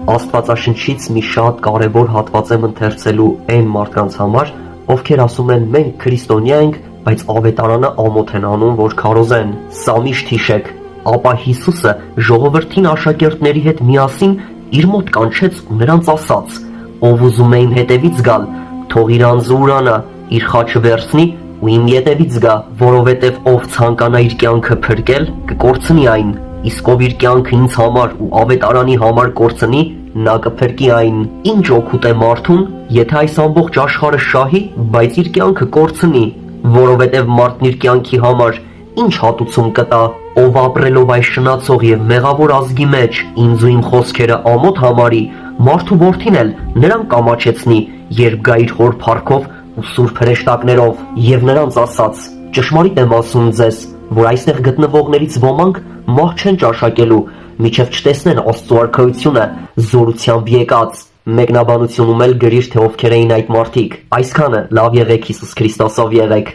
Աստվածաշնչից մի շատ կարևոր հատված եմ ընթերցելու այն մարդկանց համար, ովքեր ասում են մենք քրիստոնյա ենք, բայց ավետարանը ամոթ են անում, որ քարոզեն։ Սա միշտ հիշեք, ապա Հիսուսը ժողովրդին աշակերտների հետ միասին իր մոտ կանչեց ու նրանց ասաց. ով ուզում է իմ հետևից գալ, թող իր անձը ուրանա, իր խաչը վերցնի ու իմ ետևից գա, որովհետև ով ցանկանա իր կյանքը փրկել, կկորցնի այն, իսկ ով իր կյանքը ինձ համար ու ավետարանի համար կորցնի, նա կփրկի այն։ Ինչ օգուտ է մարդուն, եթե այս ամբողջ աշխարհը շահի, բայց իր կյանքը կորցնի, որովհետև մարդն իր կյանքի համար ինչ հատուցում կտա, ով ապրելով այս շնացող եւ մեղավոր ազգի մեջ ինձ ու իմ խոսքերը ամոթ համարի, մարդու որդին էլ նրան կամաչեցնի, երբ գա իր հոր փառքով ու սուրբ հրեշտակներով։ Եվ նրանց ասաց. ճշմարիտ եմ ասում ձեզ, որ այստեղ գտնվողներից ոմանք մահ չեն ճաշակելու, մինչև չտեսնեն Աստծո արքայությունը զորությամբ եկած։ Մեկնաբանությունում էլ գրիր, թե ովքեր էին այդ մարդիկ։ Այսքանը լավ եղեք, Հիսուս Քրիստոսով եղեք։